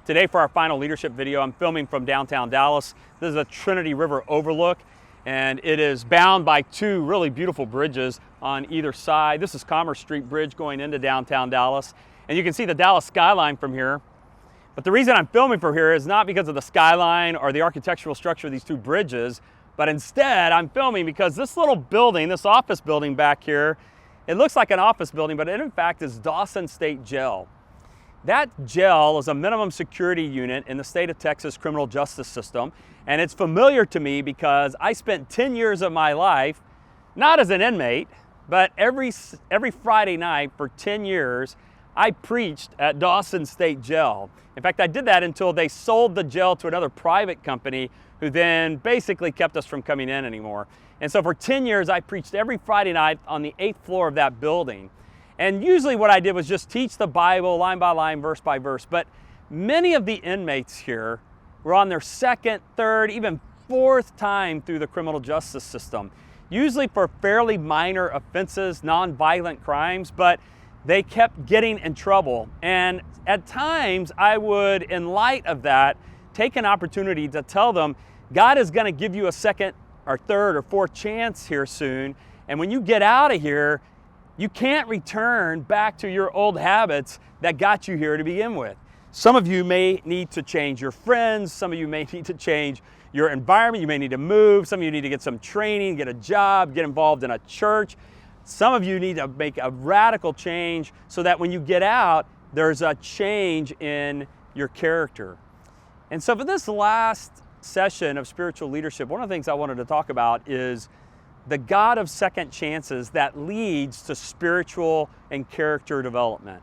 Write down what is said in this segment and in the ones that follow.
Today for our final leadership video, I'm filming from downtown Dallas. This is a Trinity River overlook, and it is bound by two really beautiful bridges on either side. This is Commerce Street Bridge going into downtown Dallas, and you can see the Dallas skyline from here. But the reason I'm filming from here is not because of the skyline or the architectural structure of these two bridges, but instead I'm filming because this little building, this office building back here, it looks like an office building, but it in fact is Dawson State Jail. That jail is a minimum security unit in the state of Texas criminal justice system, and it's familiar to me because I spent 10 years of my life, not as an inmate, but every Friday night for 10 years, I preached at Dawson State Jail. In fact, I did that until they sold the jail to another private company who then basically kept us from coming in anymore. And so for 10 years, I preached every Friday night on the 8th floor of that building. And usually what I did was just teach the Bible line by line, verse by verse. But many of the inmates here were on their second, third, even fourth time through the criminal justice system, usually for fairly minor offenses, non-violent crimes, but they kept getting in trouble. And at times I would, in light of that, take an opportunity to tell them, God is going to give you a second or third or fourth chance here soon. And when you get out of here, you can't return back to your old habits that got you here to begin with. Some of you may need to change your friends. Some of you may need to change your environment. You may need to move. Some of you need to get some training, get a job, get involved in a church. Some of you need to make a radical change so that when you get out, there's a change in your character. And so for this last session of spiritual leadership, one of the things I wanted to talk about is the God of second chances that leads to spiritual and character development.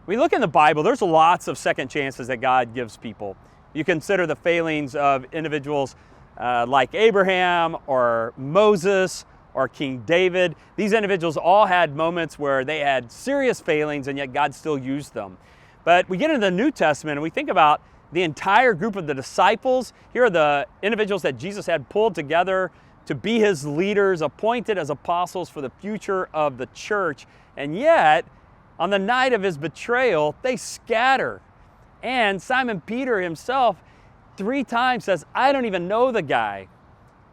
We look in the Bible, there's lots of second chances that God gives people. You consider the failings of individuals like Abraham or Moses or King David. These individuals all had moments where they had serious failings and yet God still used them. But we get into the New Testament and we think about the entire group of the disciples. Here are the individuals that Jesus had pulled together to be his leaders, appointed as apostles for the future of the church. And yet, on the night of his betrayal, they scatter. And Simon Peter himself 3 times says, I don't even know the guy.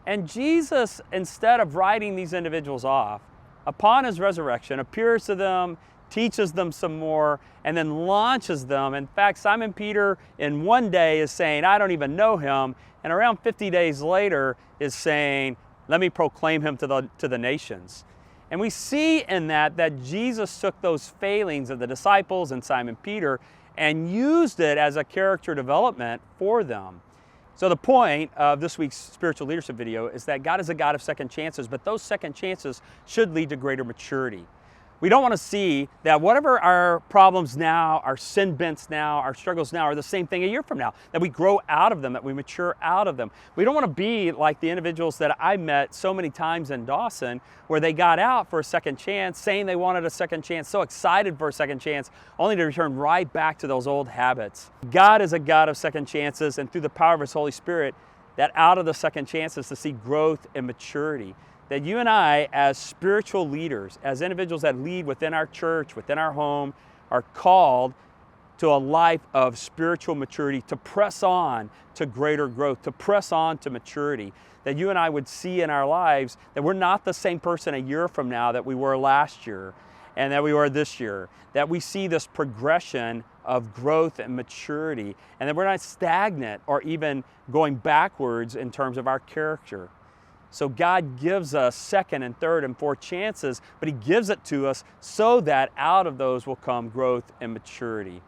And Jesus, instead of writing these individuals off, upon his resurrection, appears to them, teaches them some more, and then launches them. In fact, Simon Peter in one day is saying, I don't even know him. And around 50 days later is saying, let me proclaim him to the nations. And we see in that Jesus took those failings of the disciples and Simon Peter and used it as a character development for them. So the point of this week's spiritual leadership video is that God is a God of second chances, but those second chances should lead to greater maturity. We don't want to see that whatever our problems now, our sin bents now, our struggles now are the same thing a year from now, that we grow out of them, that we mature out of them. We don't want to be like the individuals that I met so many times in Dawson where they got out for a second chance, saying they wanted a second chance, so excited for a second chance, only to return right back to those old habits. God is a God of second chances, and through the power of his Holy Spirit, that out of the second chances to see growth and maturity. That you and I, as spiritual leaders, as individuals that lead within our church, within our home, are called to a life of spiritual maturity, to press on to greater growth, to press on to maturity. That you and I would see in our lives that we're not the same person a year from now that we were last year and that we were this year. That we see this progression of growth and maturity, and that we're not stagnant or even going backwards in terms of our character. So God gives us second and third and fourth chances, but he gives it to us so that out of those will come growth and maturity.